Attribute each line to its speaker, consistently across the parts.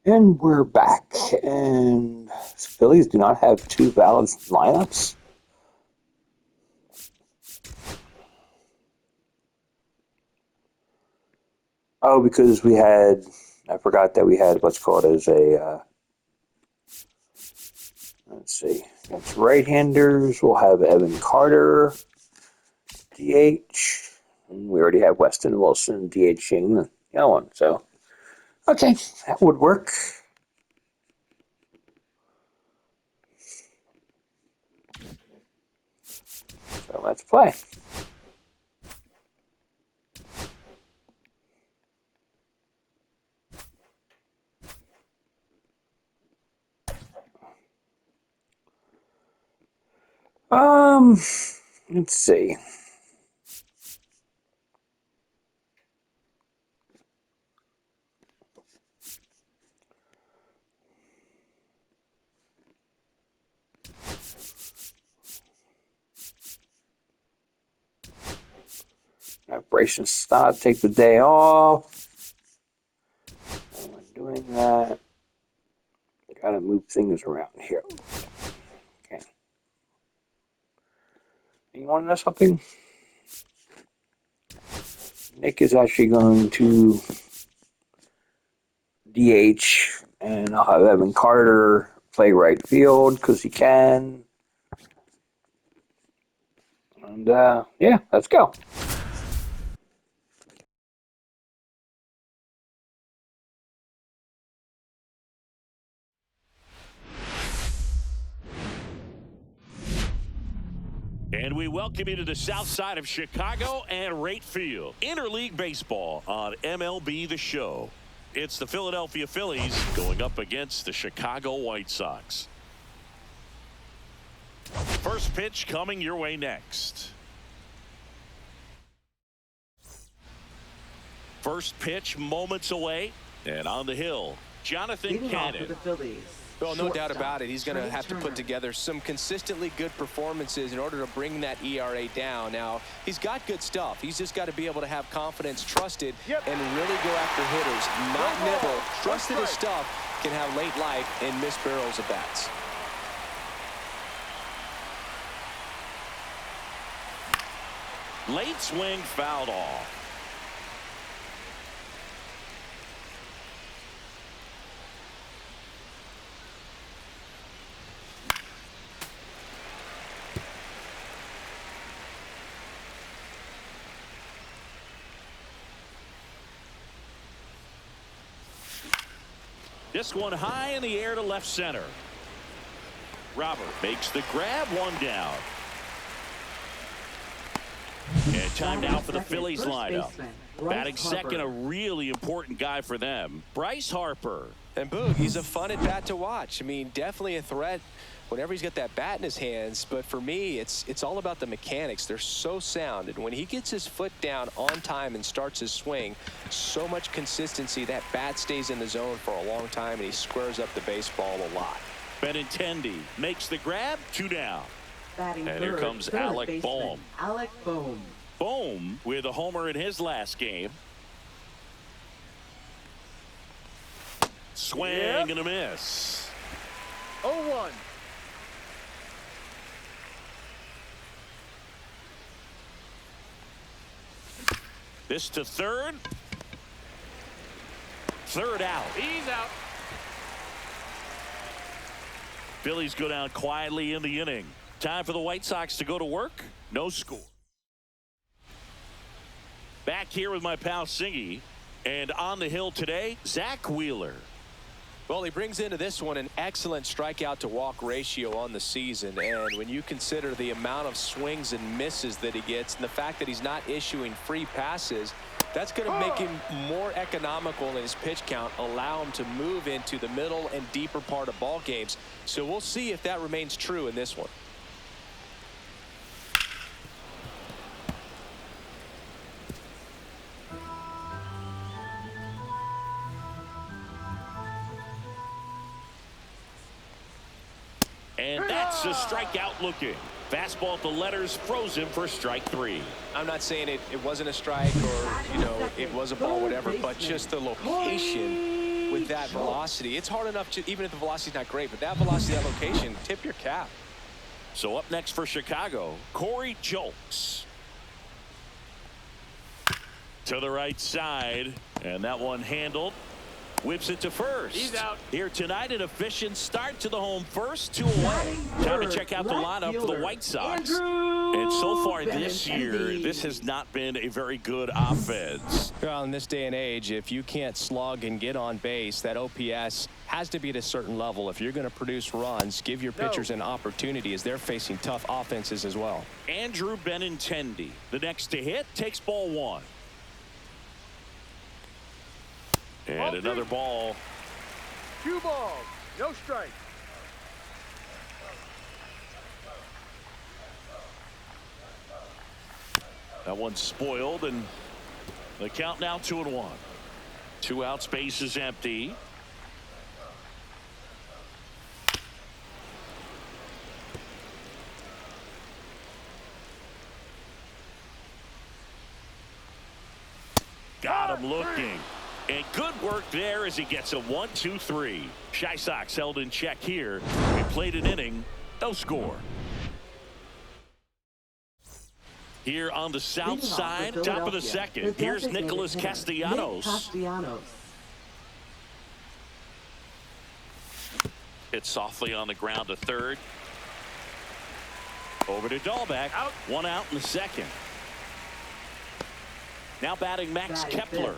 Speaker 1: And we're back. And Phillies do not have two valid lineups. Oh, because I forgot that we had what's called as let's see, against right-handers, we'll have Evan Carter, DH. And we already have Weston Wilson DHing the other one. So, okay, that would work. So let's play. Let's see. Operation stop, take the day off. And when doing that, gotta move things around here. Okay. You want to know something? Nick is actually going to DH, and I'll have Evan Carter play right field because he can. And yeah, let's go.
Speaker 2: And we welcome you to the south side of Chicago and Rate Field. Interleague baseball on MLB The Show. It's the Philadelphia Phillies going up against the Chicago White Sox. First pitch coming your way next. First pitch moments away. And on the hill, Jonathan Cannon.
Speaker 3: Well, no doubt about it. He's going to have to put together some consistently good performances in order to bring that ERA down. Now, he's got good stuff. He's just got to be able to have confidence, trusted, and really go after hitters. Not nibble. Trusted his stuff can have late life and miss barrels of bats.
Speaker 2: Late swing fouled off. This one high in the air to left center. Robert makes the grab, one down. And timed out for the Phillies lineup. Batting second, a really important guy for them, Bryce Harper.
Speaker 3: And Boog, he's a fun at bat to watch. I mean, definitely a threat whenever he's got that bat in his hands. But for me, it's all about the mechanics. They're so sound. And when he gets his foot down on time and starts his swing, so much consistency, that bat stays in the zone for a long time, and he squares up the baseball a lot.
Speaker 2: Benintendi makes the grab, two down.
Speaker 4: And
Speaker 2: here comes Alec Bohm.
Speaker 4: Alec Bohm.
Speaker 2: Bohm with a homer in his last game. Swing and a miss.
Speaker 5: 0-1.
Speaker 2: This to third. Third out.
Speaker 5: He's out.
Speaker 2: Phillies go down quietly in the inning. Time for the White Sox to go to work. No score. Back here with my pal Singy. And on the hill today, Zach Wheeler.
Speaker 3: Well, he brings into this one an excellent strikeout to walk ratio on the season. And when you consider the amount of swings and misses that he gets and the fact that he's not issuing free passes, that's going to make him more economical in his pitch count, allow him to move into the middle and deeper part of ball games. So we'll see if that remains true in this one.
Speaker 2: And that's a strikeout looking. Fastball at the letters, frozen for strike three.
Speaker 3: I'm not saying it wasn't a strike or, you know, it was a ball, whatever, but just the location with that velocity. It's hard enough to, even if the velocity's not great, but that velocity, that location, tip your cap.
Speaker 2: So up next for Chicago, Corey Julks. To the right side, and that one handled. Whips it to first.
Speaker 3: He's out.
Speaker 2: Here tonight, an efficient start to the home first, 2 away. Time to check out the lineup for the White Sox. And so far this year, this has not been a very good offense.
Speaker 3: Well, in this day and age, if you can't slug and get on base, that OPS has to be at a certain level. If you're going to produce runs, give your pitchers an opportunity as they're facing tough offenses as well.
Speaker 2: Andrew Benintendi, the next to hit, takes ball 1. And another ball.
Speaker 4: 2 balls, no strike.
Speaker 2: That one's spoiled, and the count now 2-1. 2 outs, base is empty. Got him looking. And good work there as he gets a 1-2-3. Chi Sox held in check here. We played an inning, no score. Here on the south side, top of the second. Here's Nicholas Castellanos. Hit softly on the ground to third. Over to Dahlbeck.
Speaker 4: Out.
Speaker 2: 1 out in the second. Now batting Max Kepler.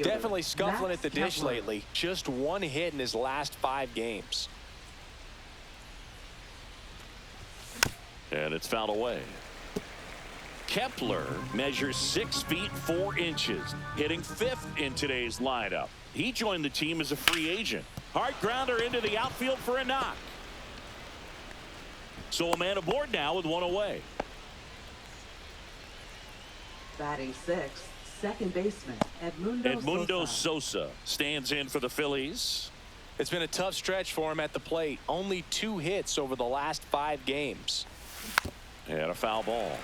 Speaker 3: Definitely scuffling at the dish lately. Just 1 hit in his last 5 games.
Speaker 2: And it's fouled away. Kepler measures 6 feet 4 inches, hitting 5th in today's lineup. He joined the team as a free agent. Hard grounder into the outfield for a knock. So a man aboard now with 1 away.
Speaker 5: Batting 6th, second baseman
Speaker 2: Edmundo Sosa stands in for the Phillies.
Speaker 3: It's been a tough stretch for him at the plate. Only 2 hits over the last 5 games.
Speaker 2: And a foul ball.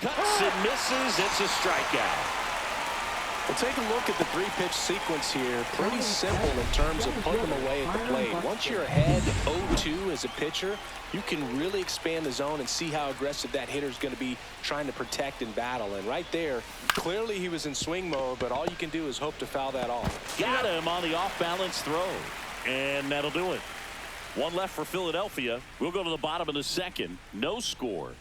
Speaker 2: Cuts and misses. It's a strikeout.
Speaker 3: We'll take a look at the 3-pitch sequence here. Pretty simple in terms of putting them away at the plate. Once you're ahead 0-2 as a pitcher, you can really expand the zone and see how aggressive that hitter is going to be trying to protect and battle. And right there, clearly he was in swing mode, but all you can do is hope to foul that off.
Speaker 2: Got him on the off-balance throw. And that'll do it. 1 left for Philadelphia. We'll go to the bottom of the second. No score.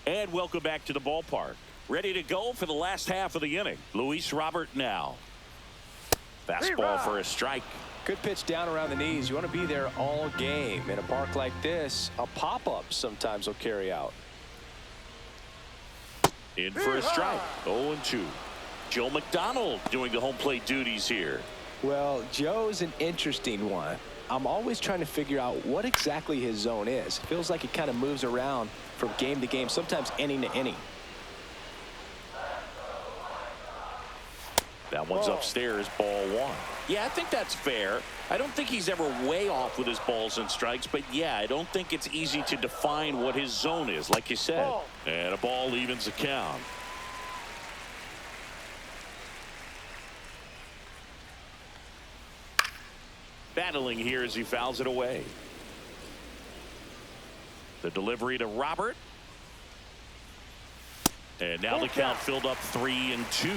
Speaker 2: And welcome back to the ballpark. Ready to go for the last half of the inning. Luis Robert now. Fastball for a strike.
Speaker 3: Good pitch down around the knees. You want to be there all game. In a park like this, a pop-up sometimes will carry out.
Speaker 2: In for a strike. 0-2. Joe McDonald doing the home plate duties here.
Speaker 3: Well, Joe's an interesting one. I'm always trying to figure out what exactly his zone is. Feels like it kind of moves around from game to game, sometimes inning to inning.
Speaker 2: That one's upstairs, ball 1. Yeah, I think that's fair. I don't think he's ever way off with his balls and strikes, but yeah, I don't think it's easy to define what his zone is, like you said. And a ball evens the count. Battling here as he fouls it away. The delivery to Robert. And now the count filled up 3-2.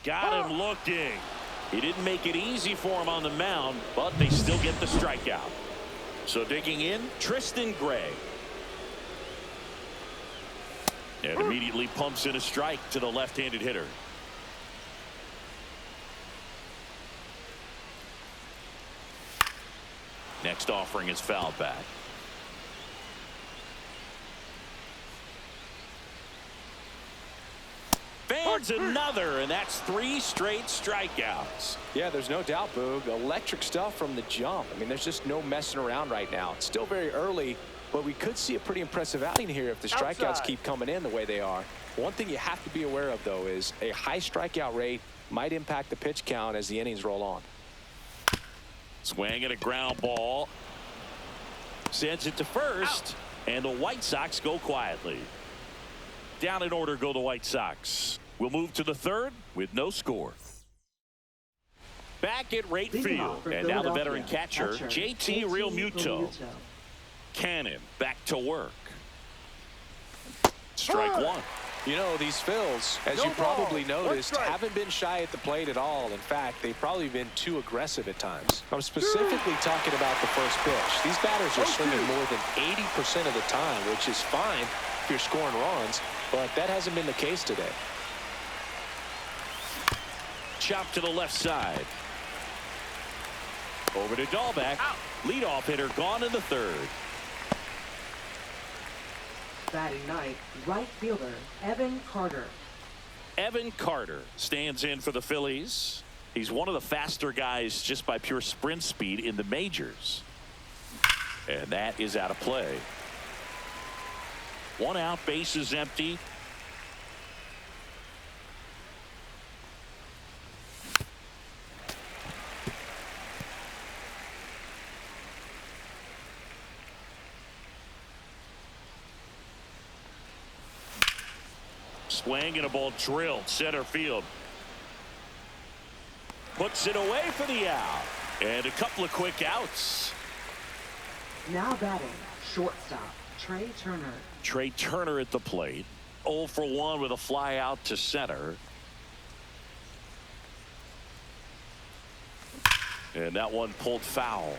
Speaker 2: Got him looking. He didn't make it easy for him on the mound, but they still get the strikeout. So digging in, Tristan Gray. And immediately pumps in a strike to the left-handed hitter. Next offering is fouled back. lands another, and that's 3 straight strikeouts.
Speaker 3: Yeah, there's no doubt, Boog. Electric stuff from the jump. I mean, there's just no messing around right now. It's still very early, but we could see a pretty impressive outing here if the strikeouts keep coming in the way they are. One thing you have to be aware of, though, is a high strikeout rate might impact the pitch count as the innings roll on.
Speaker 2: Swing and a ground ball. Sends it to first, and the White Sox go quietly. Down in order go the White Sox. We'll move to the third with no score. Back at right field, and now the veteran catcher, JT Realmuto. Cannon back to work. Strike one.
Speaker 3: You know, these Phils, as you probably noticed, haven't been shy at the plate at all. In fact, they've probably been too aggressive at times. I'm specifically talking about the first pitch. These batters are swinging more than 80% of the time, which is fine if you're scoring runs, but that hasn't been the case today.
Speaker 2: Chop to the left side. Over to Dahlbeck. Leadoff hitter gone in the third.
Speaker 5: Batting ninth, right fielder, Evan Carter.
Speaker 2: Evan Carter stands in for the Phillies. He's one of the faster guys just by pure sprint speed in the majors. And that is out of play. 1 out, bases empty. Swing and a ball drilled center field. Puts it away for the out. And a couple of quick outs.
Speaker 5: Now batting, shortstop, Trey Turner.
Speaker 2: Trey Turner at the plate. 0 for 1 with a fly out to center. And that one pulled foul.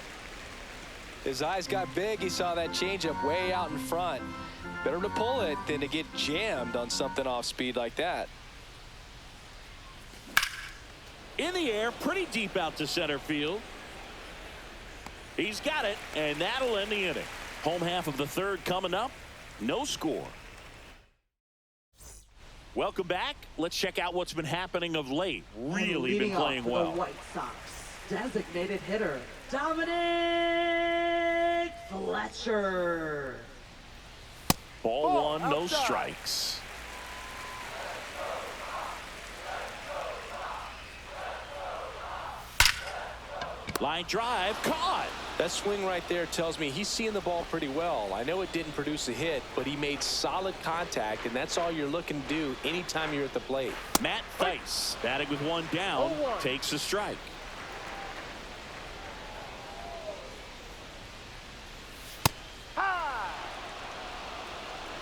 Speaker 3: His eyes got big. He saw that changeup way out in front. Better to pull it than to get jammed on something off speed like that.
Speaker 2: In the air, pretty deep out to center field. He's got it, and that'll end the inning. Home half of the third coming up. No score. Welcome back. Let's check out what's been happening of late. Really been playing well.
Speaker 5: The White Sox designated hitter, Dominic Fletcher.
Speaker 2: Ball one, no strikes. Line drive, caught.
Speaker 3: That swing right there tells me he's seeing the ball pretty well. I know it didn't produce a hit, but he made solid contact, and that's all you're looking to do anytime you're at the plate.
Speaker 2: Matt Theis, batting with 1 down, takes a strike.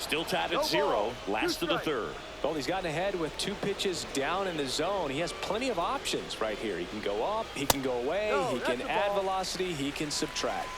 Speaker 2: Still tied at 0, last of the third.
Speaker 3: Well, he's gotten ahead with 2 pitches down in the zone. He has plenty of options right here. He can go up, he can go away, he can add velocity, he can subtract.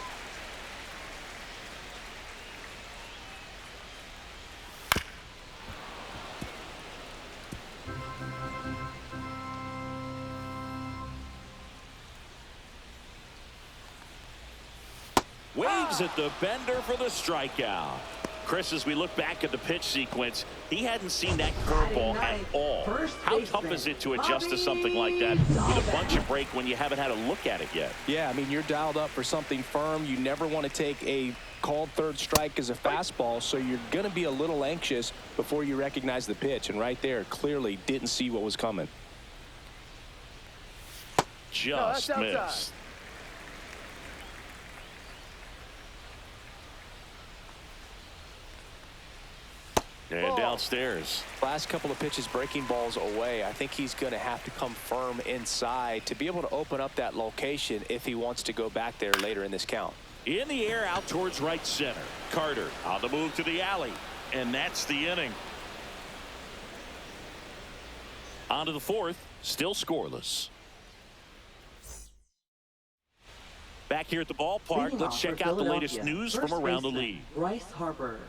Speaker 2: Waves at the bender for the strikeout. Chris, as we look back at the pitch sequence, he hadn't seen that curveball at all. How tough is it to adjust to something like that with a bunch of break when you haven't had a look at it yet?
Speaker 3: Yeah, I mean, you're dialed up for something firm. You never want to take a called third strike as a fastball, so you're going to be a little anxious before you recognize the pitch. And right there, clearly didn't see what was coming.
Speaker 2: Just missed. And downstairs.
Speaker 3: Last couple of pitches breaking balls away. I think he's going to have to come firm inside to be able to open up that location if he wants to go back there later in this count.
Speaker 2: In the air out towards right center. Carter on the move to the alley. And that's the inning. On to the fourth. Still scoreless. Back here at the ballpark, let's check out the latest news from around the league.
Speaker 5: Bryce Harper.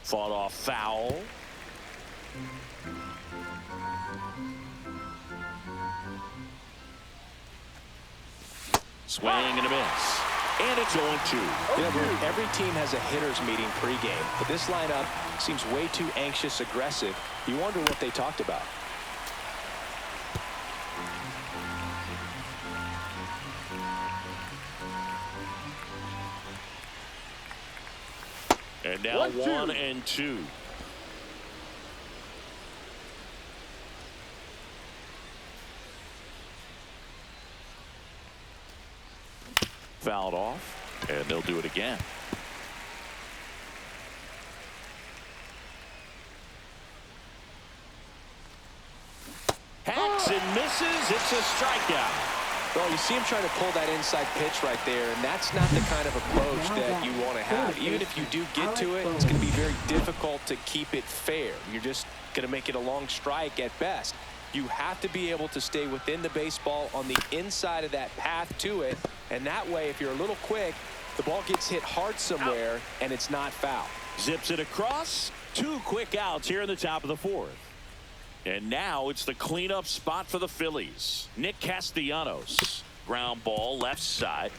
Speaker 2: Fought off foul. Swing and a miss. And it's 0-2.
Speaker 3: You know, every team has a hitters meeting pregame, but this lineup seems way too anxious, aggressive. You wonder what they talked about.
Speaker 2: And now 1-2. Fouled off, and they'll do it again. Hacks and misses. It's a strikeout.
Speaker 3: Well, you see him trying to pull that inside pitch right there, and that's not the kind of approach that you want to have. Even if you do get to it, it's going to be very difficult to keep it fair. You're just going to make it a long strike at best. You have to be able to stay within the baseball on the inside of that path to it, and that way, if you're a little quick, the ball gets hit hard somewhere, and it's not foul.
Speaker 2: Zips it across. 2 quick outs here in the top of the 4th. And now it's the cleanup spot for the Phillies. Nick Castellanos. Ground ball left side.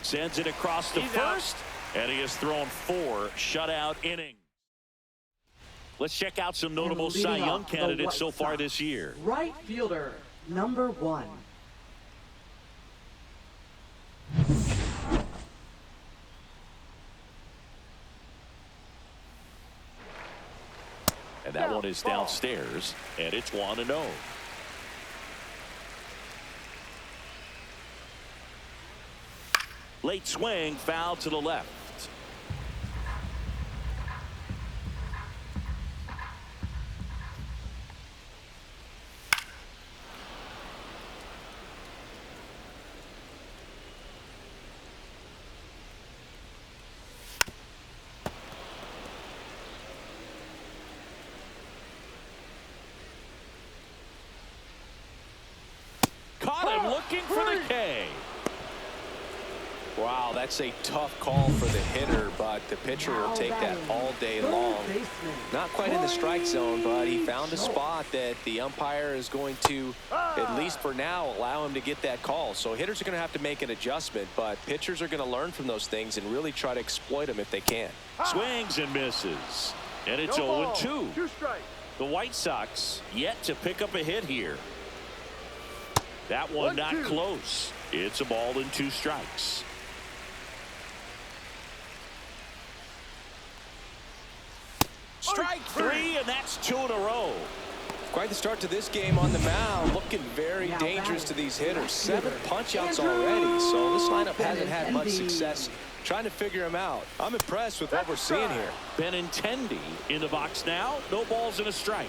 Speaker 2: Sends it across the first. And he has thrown 4 shutout innings. Let's check out some notable Cy Young candidates so far this year.
Speaker 5: Right fielder, number 1.
Speaker 2: And that one is downstairs, and it's 1-0. Late swing, foul to the left. Caught him looking for the K.
Speaker 3: Wow, that's a tough call for the hitter, but the pitcher will take that all day long. Not quite in the strike zone, but he found a spot that the umpire is going to, at least for now, allow him to get that call. So hitters are going to have to make an adjustment, but pitchers are going to learn from those things and really try to exploit them if they can.
Speaker 2: Swings and misses. And it's 0-2. The White Sox yet to pick up a hit here. That one not close. It's a ball and 2 strikes. Strike 3, and that's 2 in a row.
Speaker 3: Quite the start to this game on the mound. Looking very dangerous to these hitters. 7 punch-outs already, so this lineup hasn't had much success trying to figure him out. I'm impressed with what we're seeing here.
Speaker 2: Benintendi in the box now. No balls and a strike.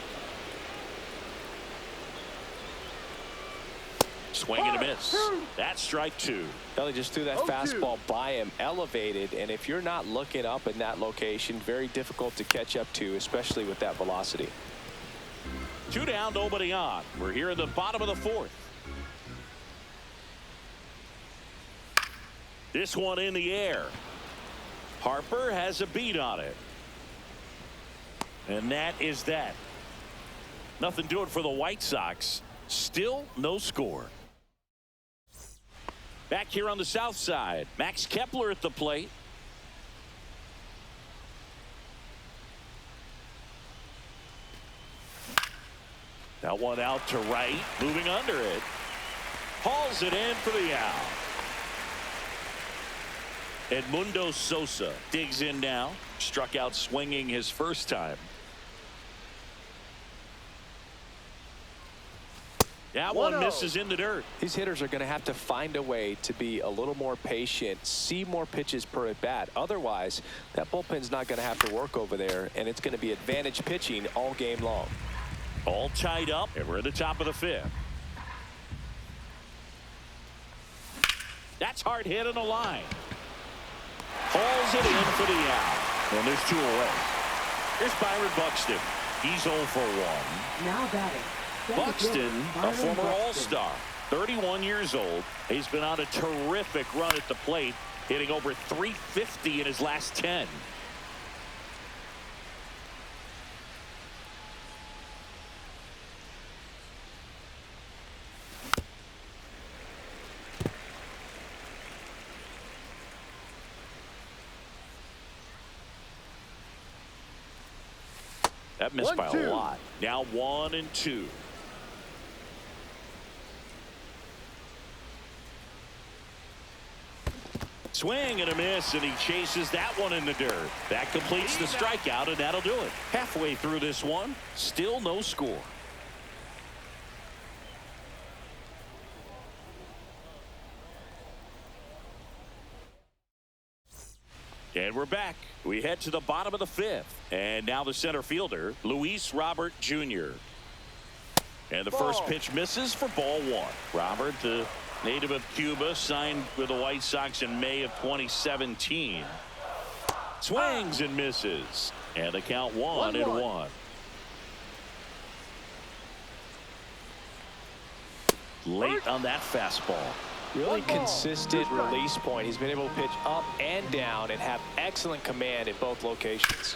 Speaker 2: Swing and a miss. That's strike 2.
Speaker 3: They just threw that fastball by him, elevated, and if you're not looking up in that location, very difficult to catch up to, especially with that velocity.
Speaker 2: 2 down, nobody on. We're here in the bottom of the 4th. This one in the air. Harper has a beat on it. And that is that. Nothing doing for the White Sox. Still no score. Back here on the south side, Max Kepler at the plate. That one out to right, moving under it. Hauls it in for the out. Edmundo Sosa digs in now. Struck out swinging his first time. That one misses in the dirt.
Speaker 3: These hitters are going to have to find a way to be a little more patient, see more pitches per at bat. Otherwise, that bullpen's not going to have to work over there, and it's going to be advantage pitching all game long.
Speaker 2: All tied up, and we're at the top of the 5th. That's hard hit on the line. Hauls it in for the out. And there's 2 away. Here's Byron Buxton. He's 0 for 1.
Speaker 5: Now batting.
Speaker 2: Buxton, a former All-Star, 31 years old. He's been on a terrific run at the plate, hitting over .350 in his last 10. That missed by
Speaker 4: 1-2.
Speaker 2: a lot. Now 1-2. Swing and a miss, and he chases that one in the dirt. That completes the strikeout, and that'll do it. Halfway through this one, still no score. And we're back. We head to the bottom of the fifth. And now the center fielder, Luis Robert Jr. And the first pitch misses for ball one. Robert, the native of Cuba, signed with the White Sox in May of 2017. Swings and misses. And the count 1-1. Late on that fastball.
Speaker 3: Really consistent release point. He's been able to pitch up and down and have excellent command at both locations.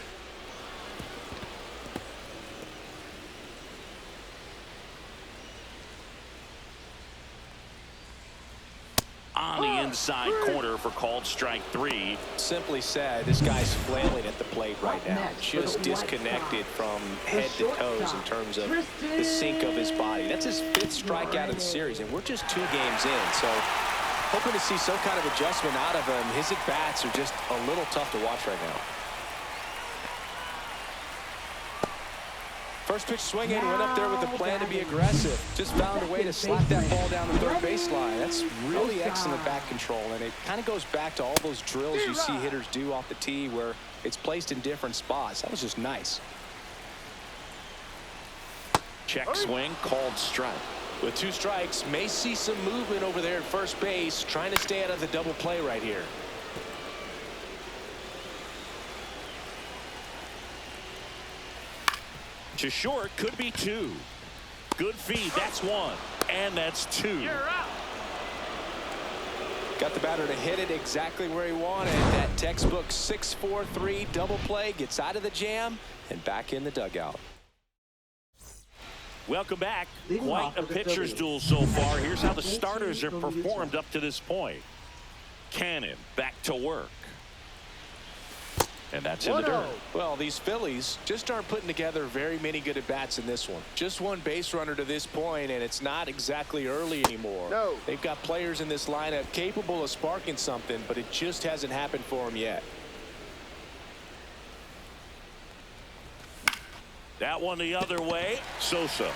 Speaker 2: On the inside corner for called strike 3.
Speaker 3: Simply said, this guy's flailing at the plate right now. Just disconnected from head to toes in terms of the sink of his body. That's his 5th strikeout of the series, and we're just 2 games in. So hoping to see some kind of adjustment out of him. His at-bats are just a little tough to watch right now. First pitch swinging, went up there with the plan to be aggressive. Just found a way to slap that ball down the third baseline. That's really excellent bat control, and it kind of goes back to all those drills you see hitters do off the tee where it's placed in different spots. That was just nice.
Speaker 2: Check swing, called strike.
Speaker 3: With 2 strikes, may see some movement over there at first base, trying to stay out of the double play right here.
Speaker 2: To short, could be 2. Good feed, that's 1. And that's 2.
Speaker 4: You're out.
Speaker 3: Got the batter to hit it exactly where he wanted. That textbook 6-4-3 double play, gets out of the jam and back in the dugout.
Speaker 2: Welcome back. Quite a pitcher's duel so far. Here's how the starters have performed up to this point. Cannon back to work. And that's in the dirt.
Speaker 3: Well, these Phillies just aren't putting together very many good at-bats in this one. Just 1 base runner to this point, and it's not exactly early anymore.
Speaker 4: No.
Speaker 3: They've got players in this lineup capable of sparking something, but it just hasn't happened for them yet.
Speaker 2: That one the other way. Sosa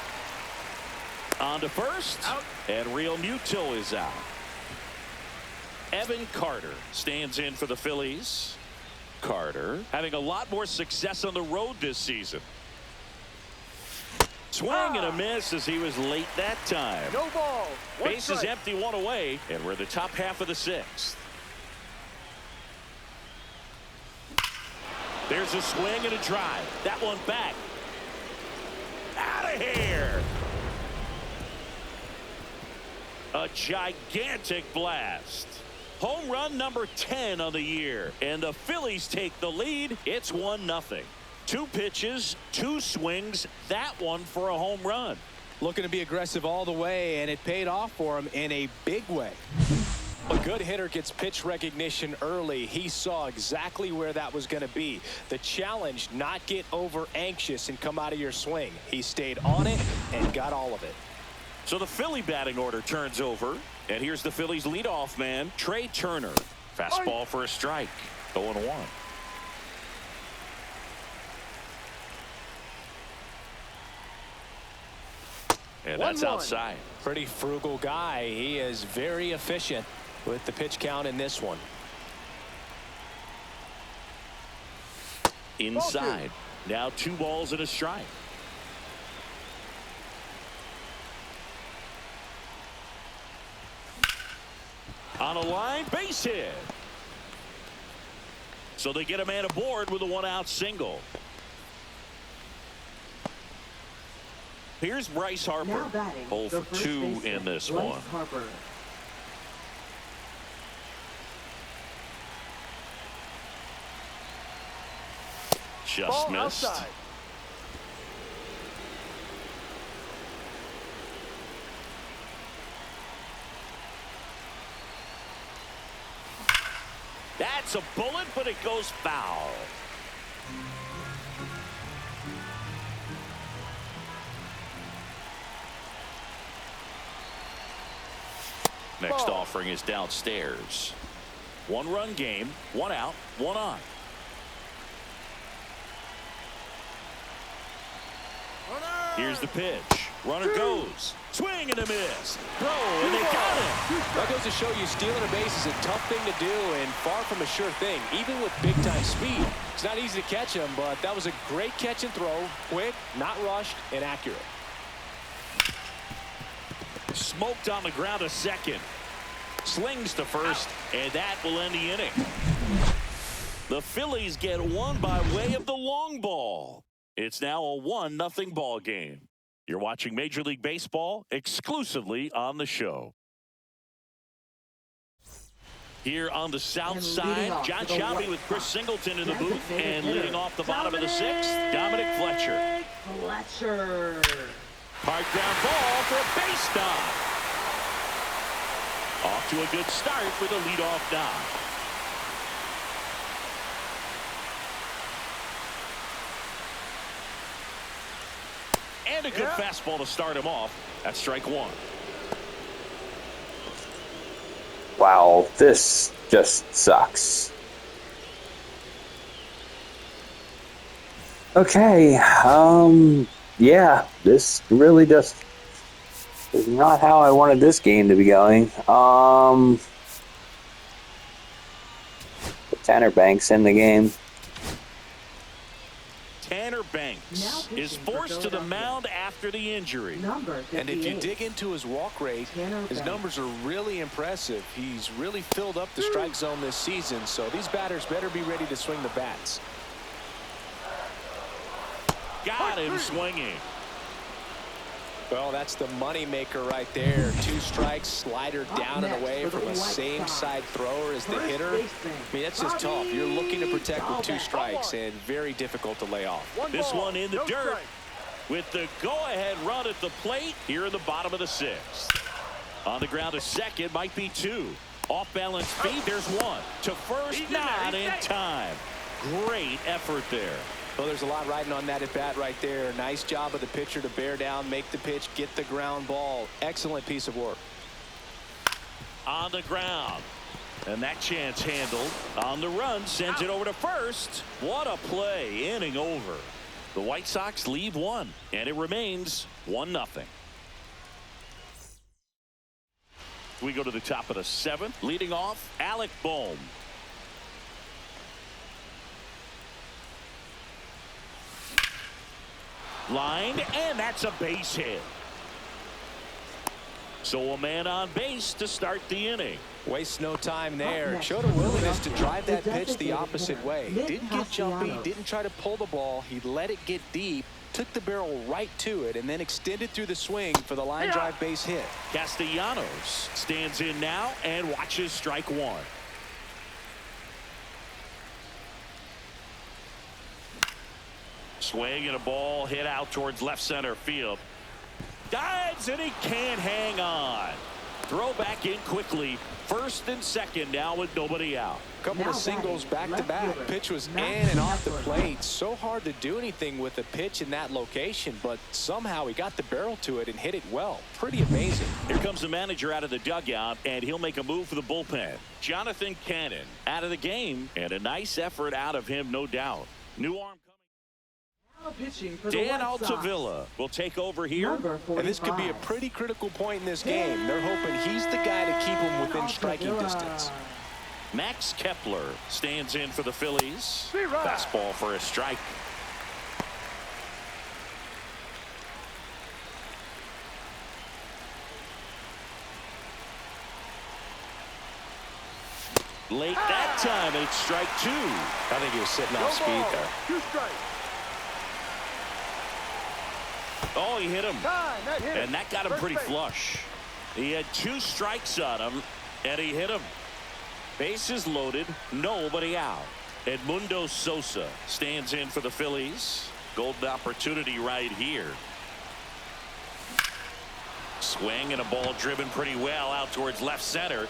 Speaker 2: on to first.
Speaker 4: Out.
Speaker 2: And Real Muto is out. Evan Carter stands in for the Phillies. Carter having a lot more success on the road this season. Swing and a miss as he was late that time.
Speaker 4: No ball. 1
Speaker 2: Base is
Speaker 4: strike.
Speaker 2: empty, 1 away, and we're in the top half of the 6th. There's a swing and a drive. That one back. Out of here. A gigantic blast. Home run number 10 on the year, and the Phillies take the lead. It's 1-0. 2 pitches, 2 swings, that one for a home run.
Speaker 3: Looking to be aggressive all the way, and it paid off for him in a big way. A good hitter gets pitch recognition early. He saw exactly where that was going to be. The challenge, not get over anxious and come out of your swing. He stayed on it and got all of it.
Speaker 2: So the Philly batting order turns over, and here's the Phillies leadoff man, Trey Turner. Fastball for a strike. 0-1. And that's
Speaker 4: 1-1.
Speaker 2: outside.
Speaker 3: Pretty frugal guy. He is very efficient with the pitch count in this one.
Speaker 2: Inside. Now 2 balls and a strike. On a line, base hit. So they get a man aboard with a 1-out single. Here's Bryce Harper.
Speaker 5: Now batting,
Speaker 2: 0
Speaker 5: the
Speaker 2: for
Speaker 5: first
Speaker 2: 2
Speaker 5: baseman,
Speaker 2: in this
Speaker 5: Bryce
Speaker 2: one.
Speaker 5: Harper.
Speaker 2: Just
Speaker 4: Ball
Speaker 2: missed.
Speaker 4: outside.
Speaker 2: That's a bullet, but it goes foul. Next
Speaker 4: Ball.
Speaker 2: offering is downstairs. 1-run game, 1 out, 1 on. Here's the pitch. Runner goes. Swing and a miss. Throw, and they got him.
Speaker 3: That goes to show you stealing a base is a tough thing to do and far from a sure thing, even with big-time speed. It's not easy to catch him, but that was a great catch and throw. Quick, not rushed, and accurate.
Speaker 2: Smoked on the ground to second. Slings to first, and that will end the inning. The Phillies get one by way of the long ball. It's now a 1-0 ball game. You're watching Major League Baseball exclusively on the show. Here on the south side, John Shelby with Chris Singleton in the booth, and leading off the bottom of the 6th, Dominic Fletcher. Hard ground ball for a base stop. Off to a good start with a leadoff knock. And a good fastball to start him off. That's strike 1.
Speaker 1: Wow, this just sucks. Okay, yeah, this really just is not how I wanted this game to be going. Tanner Banks in the game.
Speaker 2: Tanner Banks is forced to the mound after the injury.
Speaker 3: And if you dig into his walk rate, his numbers are really impressive. He's really filled up the strike zone this season, so these batters better be ready to swing the bats.
Speaker 2: Got him swinging.
Speaker 3: Well, that's the money maker right there. 2 strikes, slider down and away from a same side thrower as the hitter. I mean, that's just tough. You're looking to protect with 2 strikes and very difficult to lay off.
Speaker 2: This one in the dirt with the go-ahead run at the plate here in the bottom of the 6th. On the ground to second, might be 2. Off-balance feed, there's 1. To first, not in time. Great effort there.
Speaker 3: Well, there's a lot riding on that at bat right there. Nice job of the pitcher to bear down, make the pitch, get the ground ball. Excellent piece of work.
Speaker 2: On the ground. And that chance handled. On the run, sends it over to first. What a play. Inning over. The White Sox lead 1, and it remains 1-0. We go to the top of the 7th. Leading off, Alec Bohm. Lined, and that's a base hit. So a man on base to start the inning.
Speaker 3: Wastes no time there. Showed a willingness to drive that pitch the opposite way. Didn't get jumpy, didn't try to pull the ball. He let it get deep, took the barrel right to it, and then extended through the swing for the line drive base hit.
Speaker 2: Castellanos stands in now and watches strike 1. Swing and a ball hit out towards left center field. Dives and he can't hang on. Throw back in quickly. First and second now with nobody out.
Speaker 3: Couple of singles back to back. Pitch was in and off the plate. So hard to do anything with a pitch in that location, but somehow he got the barrel to it and hit it well. Pretty amazing.
Speaker 2: Here comes the manager out of the dugout, and he'll make a move for the bullpen. Jonathan Cannon out of the game, and a nice effort out of him, no doubt. New arm. Dan Altavilla will take over here.
Speaker 3: And this could be a pretty critical point in this game. They're hoping he's the guy to keep him within striking distance.
Speaker 2: Max Kepler stands in for the Phillies. Fastball for a strike. Late that time, and it's strike 2.
Speaker 3: I think he was sitting off speed there.
Speaker 4: 2 strikes.
Speaker 2: Oh, he hit him. And that got him pretty flush. He had 2 strikes on him, and he hit him. Bases loaded, nobody out. Edmundo Sosa stands in for the Phillies. Golden opportunity right here. Swing and a ball driven pretty well out towards left center.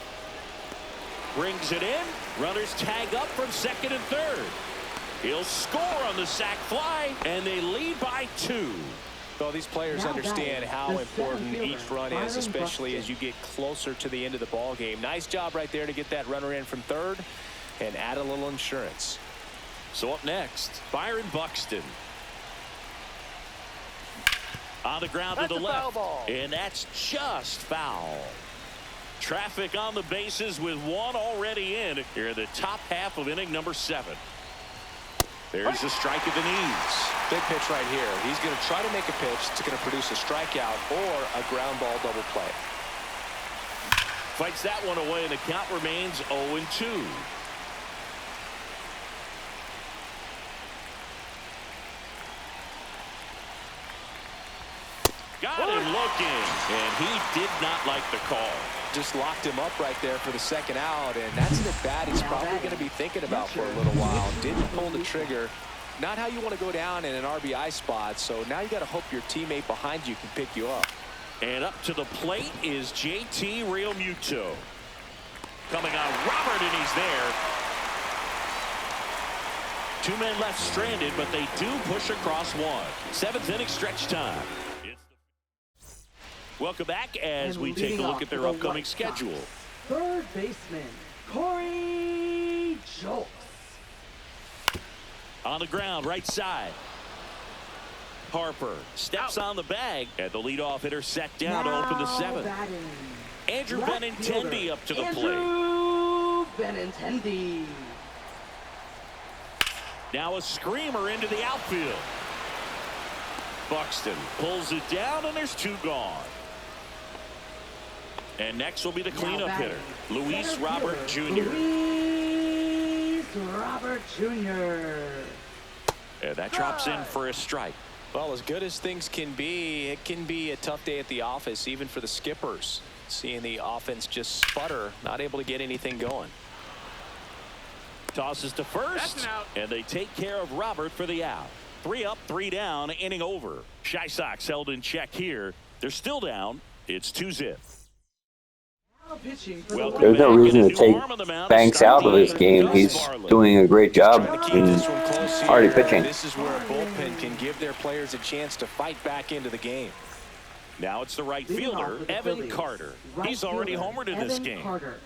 Speaker 2: Brings it in. Runners tag up from second and third. He'll score on the sac fly, and they lead by 2.
Speaker 3: Well, these players
Speaker 5: Now
Speaker 3: understand
Speaker 5: batting,
Speaker 3: how
Speaker 5: the
Speaker 3: important
Speaker 5: center
Speaker 3: each
Speaker 5: fielder,
Speaker 3: run is,
Speaker 5: Byron
Speaker 3: especially
Speaker 5: Buxton.
Speaker 3: as you get closer to the end of the ball game. Nice job right there to get that runner in from third and add a little insurance.
Speaker 2: So up next, Byron Buxton. On the ground
Speaker 4: That's
Speaker 2: to the
Speaker 4: a foul
Speaker 2: left.
Speaker 4: ball.
Speaker 2: And that's just foul. Traffic on the bases with one already in here in the top half of inning number 7. There's a strike at the knees.
Speaker 3: Big pitch right here. He's going to try to make a pitch that's going to produce a strikeout or a ground ball double play.
Speaker 2: Fights that one away, and the count remains 0-2. Got him looking, and he did not like the call.
Speaker 3: Just locked him up right there for the second out, and that's an at-bat he's probably going to be thinking about for a little while. Didn't pull the trigger. Not how you want to go down in an RBI spot, so now you got to hope your teammate behind you can pick you up.
Speaker 2: And up to the plate is JT Realmuto. Coming on Robert, and he's there. 2 men left stranded, but they do push across one. 7th inning stretch time. Welcome back as
Speaker 5: And
Speaker 2: we take a
Speaker 5: leading
Speaker 2: look
Speaker 5: off
Speaker 2: at their
Speaker 5: for the
Speaker 2: upcoming
Speaker 5: White Sox,
Speaker 2: schedule.
Speaker 5: Third baseman, Corey Julks.
Speaker 2: On the ground, right side. Harper steps on the bag, and the leadoff hitter set down to open the 7th.
Speaker 5: Batting,
Speaker 2: Andrew
Speaker 5: left
Speaker 2: Benintendi
Speaker 5: fielder,
Speaker 2: up to the plate.
Speaker 5: Andrew Benintendi.
Speaker 2: Now a screamer into the outfield. Buxton pulls it down, and there's 2 gone. And next will be the cleanup hitter, Luis
Speaker 5: Center
Speaker 2: Robert
Speaker 5: fielder,
Speaker 2: Jr.
Speaker 5: Luis Robert Jr.
Speaker 2: And that drops in for a strike.
Speaker 3: Well, as good as things can be, it can be a tough day at the office, even for the skippers. Seeing the offense just sputter, not able to get anything going.
Speaker 2: Tosses to
Speaker 4: That's
Speaker 2: first,
Speaker 4: an out.
Speaker 2: and they take care of Robert for the out. 3 up, 3 down, inning over. Shy Sox held in check here. They're still down. It's 2-zip.
Speaker 5: Now pitching for the
Speaker 2: Welcome
Speaker 1: There's no
Speaker 2: back,
Speaker 1: reason
Speaker 2: and
Speaker 1: to
Speaker 2: a new
Speaker 1: take
Speaker 2: arm on the mound.
Speaker 1: Banks out of this game.
Speaker 2: Gus
Speaker 1: He's
Speaker 2: Varley.
Speaker 1: doing a great job
Speaker 3: Trying to keep
Speaker 1: and
Speaker 3: this one close here.
Speaker 1: already pitching.
Speaker 3: This is where a bullpen can give their players a chance to fight back into the game.
Speaker 2: Now it's the right
Speaker 5: leading off
Speaker 2: fielder,
Speaker 5: for the
Speaker 2: Evan
Speaker 5: Phillies,
Speaker 2: Carter.
Speaker 5: right
Speaker 2: He's already
Speaker 5: fielder,
Speaker 2: homered in this
Speaker 5: Evan
Speaker 2: game.
Speaker 5: Carter.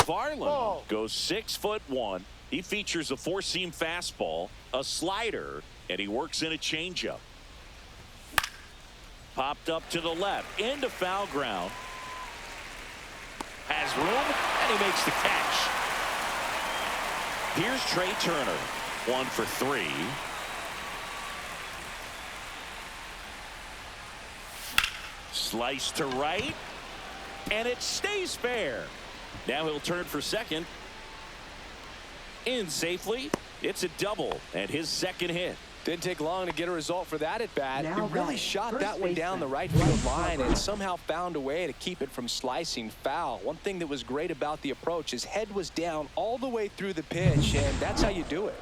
Speaker 2: Varley
Speaker 4: Ball.
Speaker 2: goes 6'1". He features a 4-seam fastball, a slider, and he works in a changeup. Popped up to the left, into foul ground. Has room, and he makes the catch. Here's Trey Turner, 1 for 3. Slice to right, and it stays fair. Now he'll turn for second. In safely. It's a double, and his second hit.
Speaker 3: Didn't take long to get a result for that at bat.
Speaker 5: Now
Speaker 3: He really
Speaker 5: batting,
Speaker 3: shot
Speaker 5: first
Speaker 3: that one down the
Speaker 5: baseman,
Speaker 3: right field
Speaker 5: Bryce
Speaker 3: line
Speaker 5: Harper.
Speaker 3: and somehow found a way to keep it from slicing foul. One thing that was great about the approach, his head was down all the way through the pitch, and that's how you do it.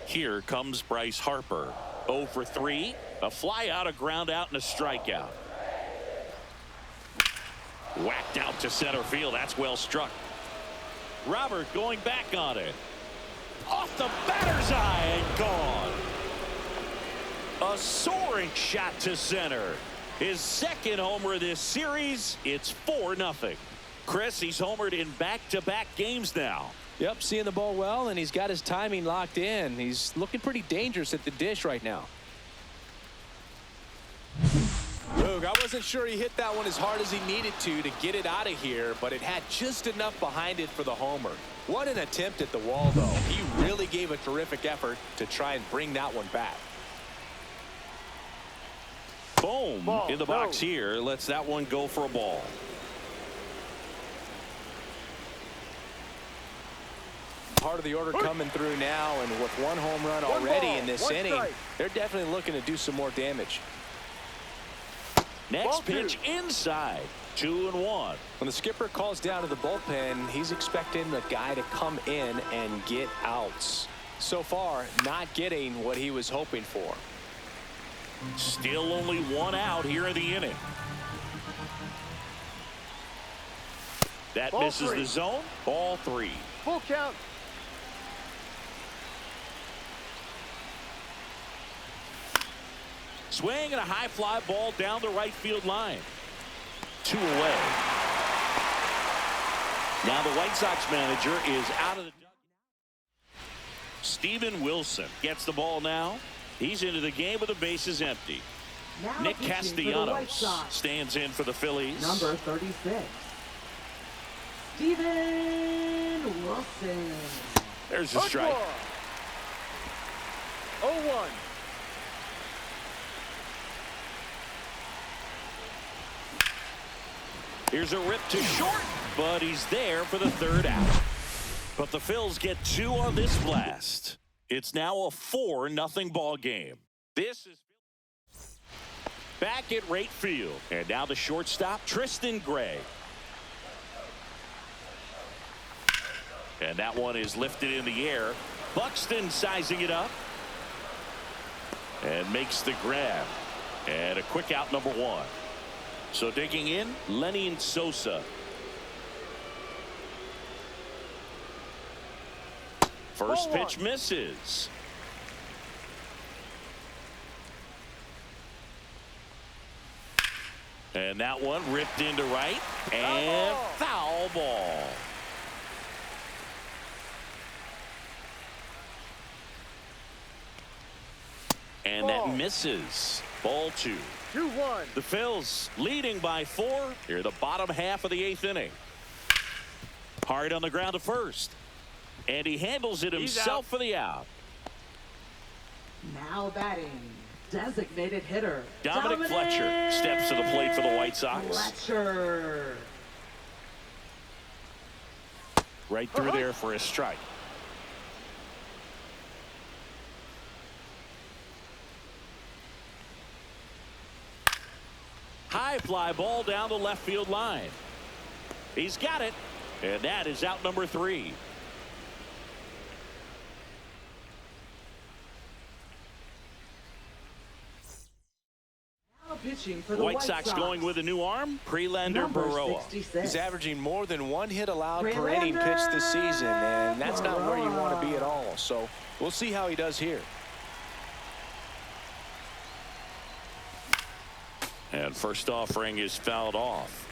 Speaker 2: Here comes Bryce Harper. 0 for 3. A fly out, a ground out, and a strikeout. Whacked out to center field. That's well struck. Robert going back on it. Off the batter's eye and gone. A soaring shot to center. His second homer this series. It's 4-0. Chris, he's homered in back-to-back games now.
Speaker 3: Yep, seeing the ball well, and he's got his timing locked in. He's looking pretty dangerous at the dish right now. Luke, I wasn't sure he hit that one as hard as he needed to get it out of here, but it had just enough behind it for the homer. What an attempt at the wall, though. He really gave a terrific effort to try and bring that one back.
Speaker 2: Boom.
Speaker 4: Ball,
Speaker 2: In the
Speaker 4: go.
Speaker 2: box here. Lets that one go for a ball.
Speaker 3: Part of the order coming through now, and with one home run already
Speaker 4: ball,
Speaker 3: in this
Speaker 4: one
Speaker 3: inning,
Speaker 4: strike.
Speaker 3: they're definitely looking to do some more damage.
Speaker 2: Next
Speaker 4: Ball
Speaker 2: pitch inside. 2-1.
Speaker 3: When the skipper calls down to the bullpen, he's expecting the guy to come in and get outs. So far, not getting what he was hoping for.
Speaker 2: Still only 1 out here in the inning. That
Speaker 4: Ball
Speaker 2: misses
Speaker 4: 3.
Speaker 2: the zone. Ball 3.
Speaker 4: Full count.
Speaker 2: Swing and a high fly ball down the right field line. 2 away. Now the White Sox manager is out of the dugout. Steven Wilson gets the ball now. He's into the game with the bases empty.
Speaker 5: Now
Speaker 2: Nick
Speaker 5: pitching for the White
Speaker 2: Castellanos
Speaker 5: Sox,
Speaker 2: stands in for the Phillies.
Speaker 5: number 36, Steven Wilson.
Speaker 2: There's a strike.
Speaker 4: 0-1.
Speaker 2: Here's a rip to short, but he's there for the 3rd out. But the Phils get 2 on this blast. It's now a 4-0 ball game. This is back at right field. And now the shortstop, Tristan Gray. And that one is lifted in the air. Buxton sizing it up. And makes the grab. And a quick out, number 1. So digging in, Lenin Sosa. First pitch misses. And that one ripped into right. And foul ball. And that misses. Ball 2.
Speaker 4: 2-1.
Speaker 2: The Phils leading by 4 here, the bottom half of the 8th inning. Hard on the ground to first. And he handles it himself for the out.
Speaker 5: Now batting, designated hitter
Speaker 2: Dominic Fletcher steps to the plate for the White Sox.
Speaker 5: Fletcher.
Speaker 2: Right through there for a strike. High fly ball down the left field line. He's got it. And that is out number 3.
Speaker 5: Now pitching for the
Speaker 2: White Sox going with a new arm, Prelander Berroa.
Speaker 5: 66.
Speaker 3: He's averaging more than 1 hit allowed per inning pitched this season, and that's not where you want to be at all. So we'll see how he does here.
Speaker 2: And first offering is fouled off.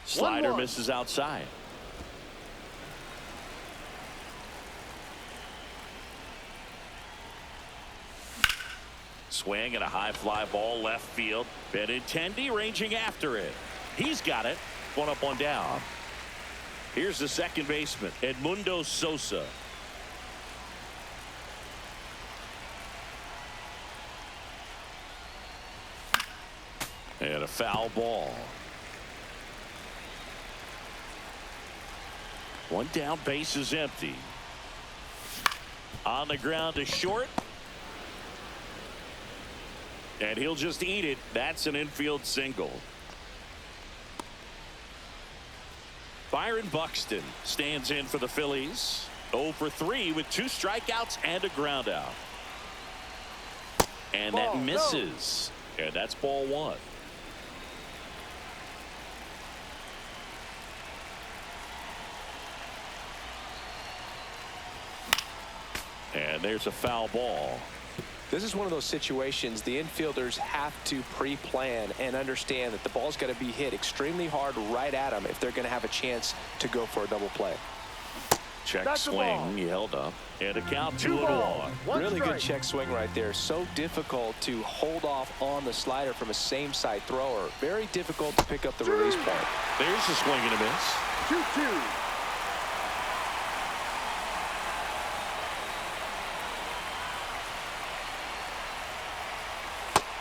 Speaker 2: Slider
Speaker 4: 1-1.
Speaker 2: misses outside. Swing and a high fly ball left field. Benintendi ranging after it. He's got it. 1 up, 1 down. Here's the second baseman, Edmundo Sosa. And a foul ball. 1 down, base is empty. On the ground to short. And he'll just eat it. That's an infield single. Byron Buxton stands in for the Phillies. 0 for 3 with 2 strikeouts and a ground out. And that misses. And that's ball 1. And there's a foul ball.
Speaker 3: This is one of those situations the infielders have to pre-plan and understand that the ball's got to be hit extremely hard right at them if they're going to have a chance to go for a double play.
Speaker 2: Check swing. He held up. And a count 2-1.
Speaker 3: Really good check swing right there. So difficult to hold off on the slider from a same side thrower. Very difficult to pick up the release point.
Speaker 2: There's a swing and a miss.
Speaker 4: 2-2.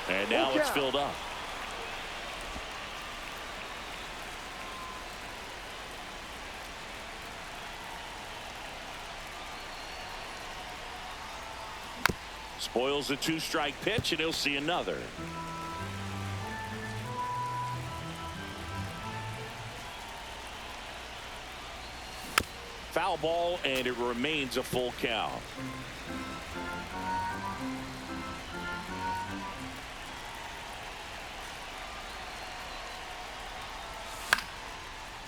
Speaker 2: And now it's filled up. Spoils a 2-strike pitch, and he'll see another. Foul ball, and it remains a full count.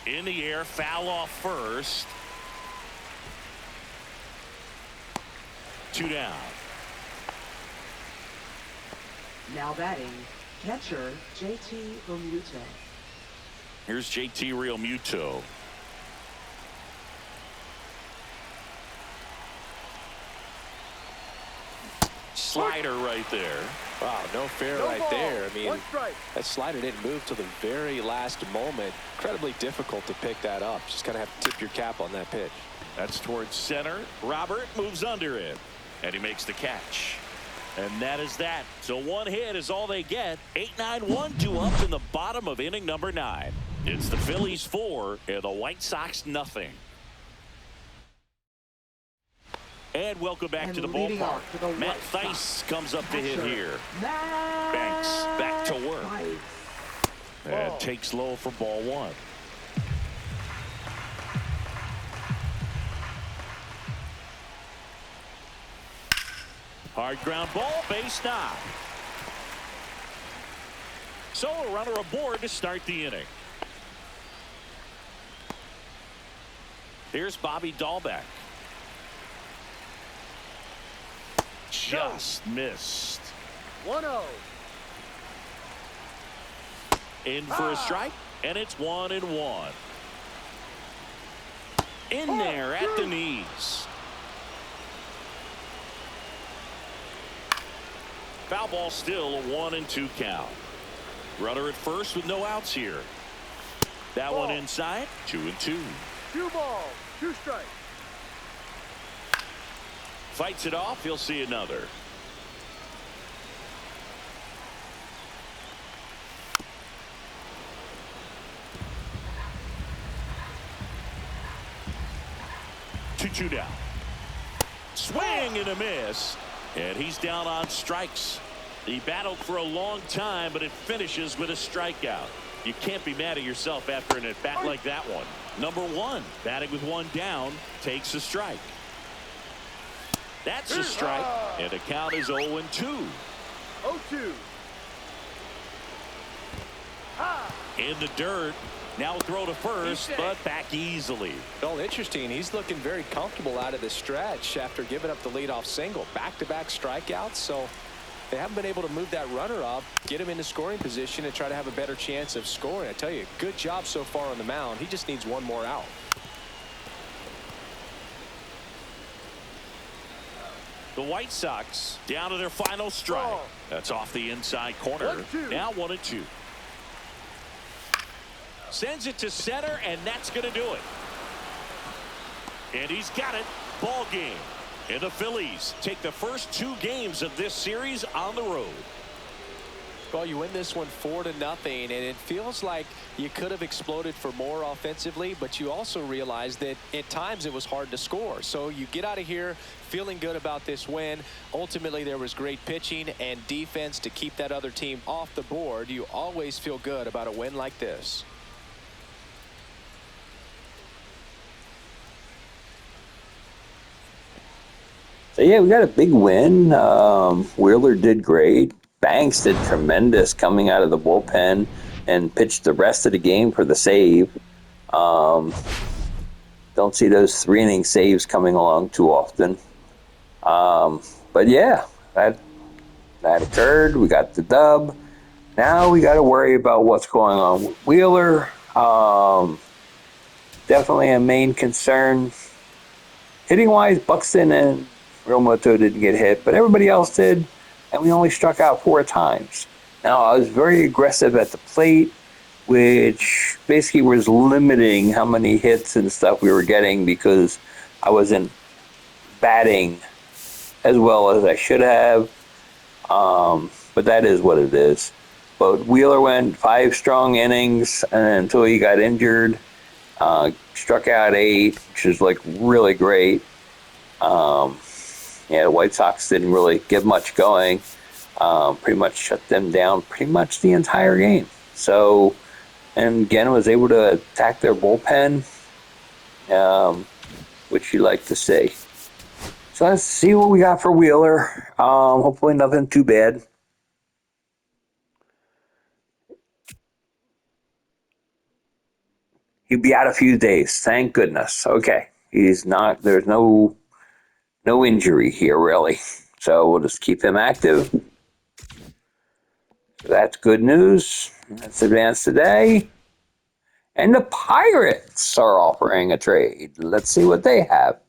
Speaker 2: In the air, foul off first. 2 down.
Speaker 5: Now batting, catcher JT Realmuto.
Speaker 2: Here's JT Realmuto. Slider right there.
Speaker 3: Wow, no fair
Speaker 4: No
Speaker 3: right
Speaker 4: ball.
Speaker 3: there. I mean,
Speaker 4: One strike.
Speaker 3: that slider didn't move till the very last moment. Incredibly difficult to pick that up. Just kind of have to tip your cap on that pitch.
Speaker 2: That's towards center. Robert moves under it, and he makes the catch. And that is that. So 1 hit is all they get. 8-9, 1-2 up in the bottom of inning number 9. It's the Phillies 4 and the White Sox nothing. And welcome back to the ballpark. Matt Theis comes up to hit here. Banks back to work. And takes low for ball 1. Hard ground ball, base knock. So a runner aboard to start the inning. Here's Bobby Dahlbeck. Just missed.
Speaker 4: 1-0.
Speaker 2: In for a strike, and it's 1-1. In there at the knees. Foul ball, still a 1-2 count. Runner at first with no outs here. That one inside, 2-2.
Speaker 4: 2 balls, 2 strikes.
Speaker 2: Fights it off, he'll see another. Two down. Swing and a miss. And he's down on strikes. He battled for a long time, but it finishes with a strikeout. You can't be mad at yourself after an at-bat like that one. Number 1, batting with 1 down, takes a strike. That's a strike, and the count is 0-2.
Speaker 4: 0-2.
Speaker 2: In the dirt. Now throw to first, but back easily.
Speaker 3: Well, interesting. He's looking very comfortable out of the stretch after giving up the leadoff single. Back-to-back strikeouts, so they haven't been able to move that runner up, get him into scoring position, and try to have a better chance of scoring. I tell you, good job so far on the mound. He just needs 1 more out.
Speaker 2: The White Sox down to their final strike. That's off the inside corner.
Speaker 4: 1-2.
Speaker 2: Now 1-2. Sends it to center, and that's going to do it. And he's got it. Ball game. And the Phillies take the first 2 games of this series on the road.
Speaker 3: Well, you win this one 4-0, and it feels like you could have exploded for more offensively, but you also realize that at times it was hard to score. So you get out of here feeling good about this win. Ultimately, there was great pitching and defense to keep that other team off the board. You always feel good about a win like this.
Speaker 1: So yeah, we got a big win. Wheeler did great. Banks did tremendous coming out of the bullpen and pitched the rest of the game for the save. Don't see those 3-inning saves coming along too often. But yeah, that occurred. We got the dub. Now we got to worry about what's going on with Wheeler. Definitely a main concern. Hitting wise, Buxton and Realmuto didn't get hit, but everybody else did, and we only struck out 4 times. Now, I was very aggressive at the plate, which basically was limiting how many hits and stuff we were getting because I wasn't batting as well as I should have. But that is what it is. But Wheeler went 5 strong innings until he got injured. Struck out 8, which is like really great. Yeah, the White Sox didn't really get much going. Pretty much shut them down pretty much the entire game. So, and again, was able to attack their bullpen, which you like to see. So let's see what we got for Wheeler. Hopefully nothing too bad. He'll be out a few days. Thank goodness. Okay. He's not, there's no no injury here, really. So we'll just keep him active. So that's good news. Let's advance today. And the Pirates are offering a trade. Let's see what they have.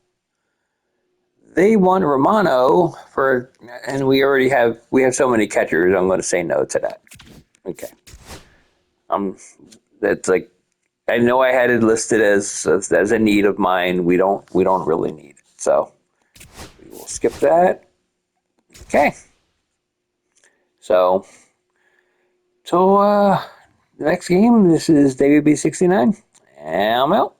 Speaker 1: They want Romano for, and we have so many catchers. I'm going to say no to that. Okay. That's like, I know I had it listed as a need of mine. We don't really need it. So we will skip that. Okay. So the next game, this is WB69. I'm out.